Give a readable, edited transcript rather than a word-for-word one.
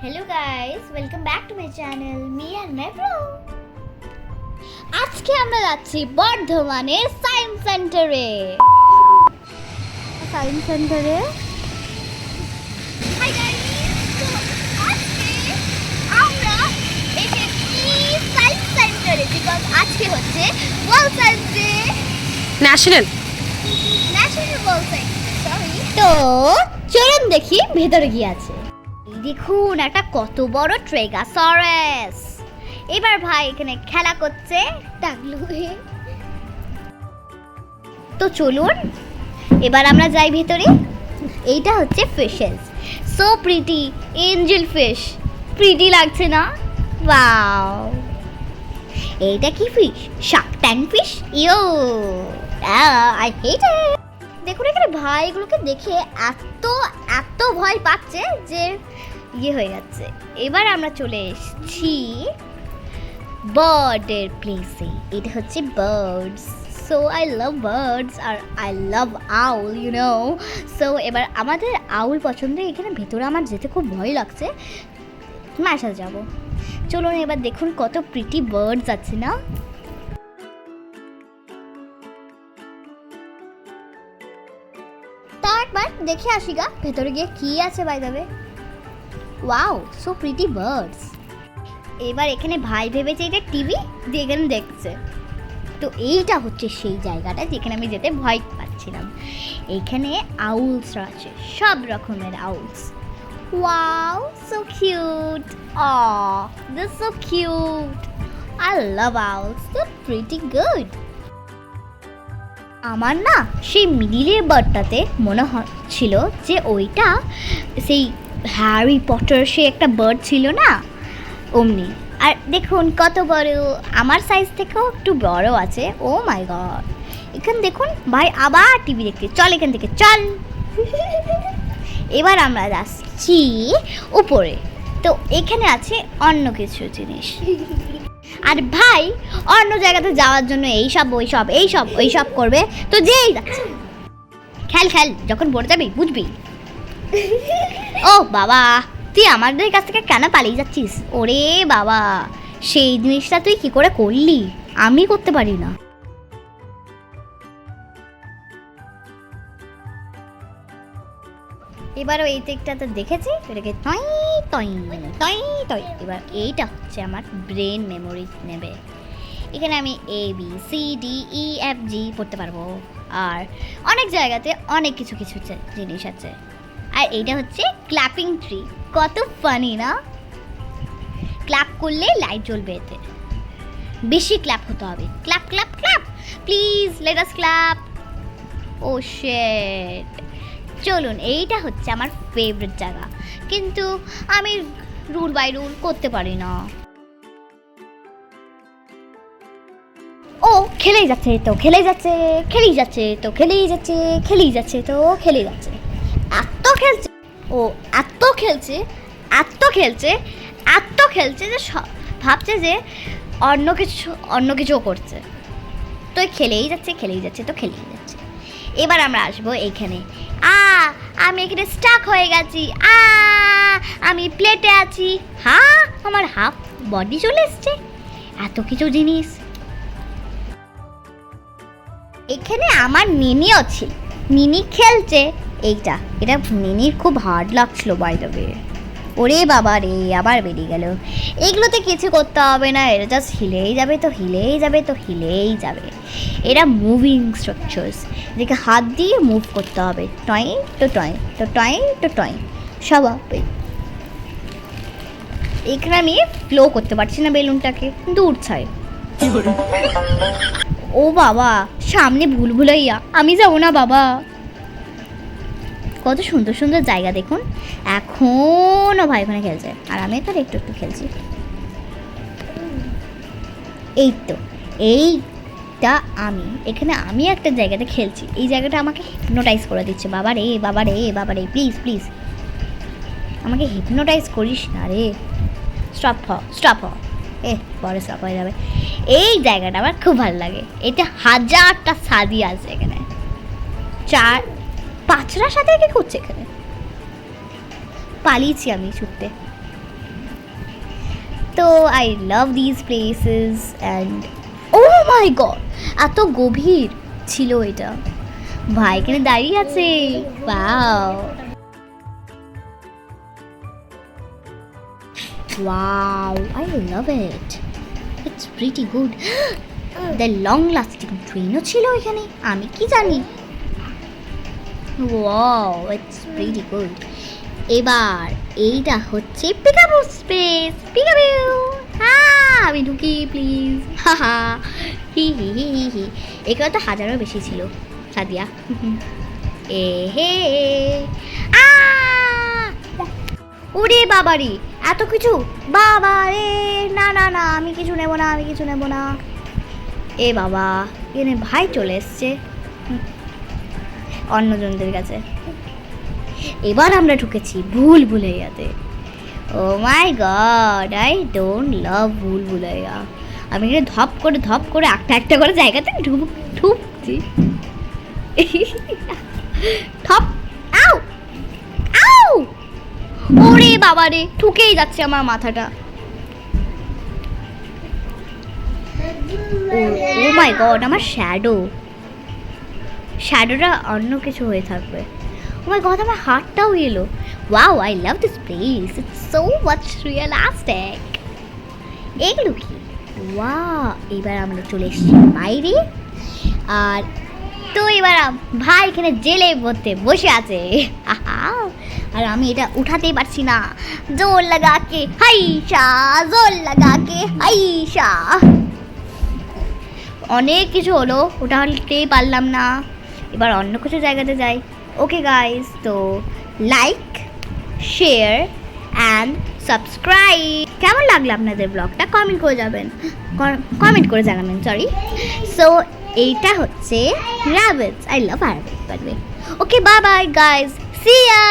Hello guys, welcome back to my channel, me and my bro. আজকে আমরা যাচ্ছি বর্ধমানের সায়েন্স সেন্টারে। সায়েন্স সেন্টারে হাই গাইস, তো আজকে আমরা এসেছি সায়েন্স সেন্টারে বিকজ আজকে হচ্ছে world science day, national world science, sorry. তো চলুন দেখি ভেতরে কি আছে। দেখুন একটা কত বড় ট্রেগাসরাস। এবার ভাই এখানে খেলা করছে টাগলু হয়ে। তো চলুন এবার আমরা যাই ভেতরে। এইটা হচ্ছে fishes, so pretty, angel fish, pretty লাগছে না? ওয়াও, এইটা কি fish? Shark tank fish. Yo, I hate it. দেখুন এখানে ভাই এগুলোকে দেখে এত এত ভয় পাচ্ছে যে ইয়ে হয়ে যাচ্ছে। এবার আমরা চলে এসেছি বার্ডের প্লেসে। এটা হচ্ছে birds, so I love birds আর I love owl, you know. So এবার আমাদের আউল পছন্দ। এখানে ভেতরে আমার যেতে খুব ভয় লাগছে, মায়ের সাথে যাবো। চলুন এবার দেখুন কত প্রিটি বার্ডস আছে না। তা একবার দেখে আসি গা ভেতরে গিয়ে কি আছে by the way. Wow, so pretty birds. এবার এখানে ভাই ভেবেছে এটা টিভি দিয়ে এখানে দেখছে। তো এইটা হচ্ছে সেই জায়গাটা যেখানে আমি যেতে ভয় পাচ্ছিলাম। এখানে আউলস আছে, সব রকমের owls. Wow, so cute. Oh, this so cute. I love owls, so pretty good. আমার না সেই মিডিলের বার্ডটাতে মনে হচ্ছিল যে ওইটা সেই হ্যারি পটার সে একটা বার্ড ছিল না, অমনি। আর দেখুন কত বড়, আমার সাইজ থেকেও একটু বড় আছে। ও মাই গড, এখানে দেখুন ভাই আবার টিভি দেখতে। চল এখান থেকে চল। এবার আমরা যাচ্ছি উপরে। তো এখানে আছে অন্য কিছু জিনিস। আর ভাই অন্য জায়গাতে যাওয়ার জন্য এইসব ওইসব এইসব ওইসব করবে, তো যেই যাচ্ছে। খেল খেল, যখন পড়ে যাবি বুঝবি। ও বাবা, তুই আমাদের কাছ থেকে কেন পালিয়ে যাচ্ছিস? ওরে বাবা, সেই জিনিসটা তুই কি করে করলি? আমি করতে পারি না। এবার এই দিকটাতে দেখেছি, এটাকে টই টই টই টই। এবার এইটা হচ্ছে আমার ব্রেন মেমোরি নেবে। এখানে আমি A B C D E F G পড়তে পারবো। আর অনেক জায়গাতে অনেক কিছু কিছু জিনিস আছে। আর এইটা হচ্ছে ক্ল্যাপিং ট্রি। কত ফানি না? ক্ল্যাপ করলে লাইট জ্বলবে। এতে বেশি ক্ল্যাপ হতে হবে। Clap clap clap, please let us clap. Oh shit. চলুন, এইটা হচ্ছে আমার ফেভারিট জায়গা, কিন্তু আমি রুল বাই রুল করতে পারি না। ও খেলেই যাচ্ছে তো খেলেই যাচ্ছে, খেলেই যাচ্ছে তো খেলেই যাচ্ছে, খেলেই যাচ্ছে তো খেলেই যাচ্ছে। এত খেলছে ও, এত খেলছে, এত খেলছে, এত খেলছে যে ভাবছে যে অন্য কিছুও করছে। তো খেলেই যাচ্ছে, খেলেই যাচ্ছে তো খেলেই যাচ্ছে। এবার আমরা আসবো এইখানে। আমি এখানে স্টাক হয়ে গেছি। আমি প্লেটে আছি। আমার হাফ বডি চলে এসছে। এত কিছু জিনিস। এখানে আমার নিনি আছে, নিনি খেলছে। এটা নিনির খুব হার্ড লাগছিল বাই দ্য ওয়ে। ওরে বাবা রে, আবার বেরিয়ে গেল। এগুলোতে কিছু করতে হবে না, এটা জাস্ট হিলেই যাবে তো হিলেই যাবে তো হিলেই যাবে। এরা মুভিং স্ট্রাকচার্স, যেটা হাত দিয়ে মুভ করতে হবে। টয় তো টয় তো টয় তো টয়, সব হবে। এখানে আমি ফ্লো করতে পারছি না বেলুনটাকে, দূর ছায়। ও বাবা, সামনে ভুলভুলাইয়া, আমি যাবো না বাবা। কত সুন্দর সুন্দর জায়গা দেখুন। এখনও ভাই ওখানে খেলছে আর আমি এখানে একটু একটু খেলছি। এই তো, এইটা আমি একটা জায়গাতে খেলছি। এই জায়গাটা আমাকে হিপনোটাইজ করে দিচ্ছে। বাবা রে বাবা রে বাবা রে, প্লিজ প্লিজ আমাকে হিপনোটাইজ করিস না রে। স্টপ হ, পরে স্টপ হয়ে যাবে। এই জায়গাটা আমার খুব ভালো লাগে। এটা 1000টা সাদি আছে এখানে। 4-5রা সাথে কি করছে এখানে? পালিয়েছি আমি ছুটতে। তো I love this places and oh my god, এত গভীর ছিল এটা। ভাই এখানে দাঁড়িয়ে আছে, wow wow, I love it, it's pretty good. The long lasting ট্রেনও ছিল এখানে, আমি কি জানি। Wow, it's pretty good. এবার এইটা হচ্ছে পিকাবু স্পেস, পিকাবু। হ্যাঁ আমি ঢুকি প্লিজ, হা হা, হি হি হি হি হি। এখানে তো হাজারও বেশি ছিল সাদিয়া। এ হে আ, ওরে বাবারে এত কিছু, বাবা রে, না না না, আমি কিছু নেব না, আমি কিছু নেব না। এ বাবা, এখানে ভাই চলে এসছে অন্যজনদের কাছে। এবার আমরা ঢুকেছি ভুল ভুলাইয়াতে। ও মাই গড, আই ডোন্ট লাভ ভুল ভুলাইয়া। আমি এখানে ধপ করে একটা একটা করে জায়গাতে ঢুকছি। ঠপ, আউ আউ, ওরে বাবা রে, ঠুকেই যাচ্ছে আমার মাথাটা। ও মাই গড, আমার শ্যাডোটা অন্য কিছু হয়ে থাকবে। ও মাই গড, আমার হাতটাও এলো। Wow, I love this place, it's so much realistic. এগুলো কি? ওয়াও, এবার আমরা চলে এসেছি বাইরে। আর তো এবার ভাই এখানে জেলে মধ্যে বসে আছে, আর আমি এটা উঠাতেই পারছি না। জোর লাগাকে হাইশা, জোর লাগাকে হাইশা। অনেক কিছু হলো, উঠাতেই পারলাম না। এবার অন্য কিছু জায়গাতে যাই। ওকে গাইস, তো লাইক, শেয়ার অ্যান্ড সাবস্ক্রাইব। কেমন লাগলো আপনাদের ব্লগটা কমেন্ট করে যাবেন, কমেন্ট করে জানাবেন, সরি। সো এইটা হচ্ছে rabbits. I love rabbits, by the way. Okay, bye bye guys. See ya.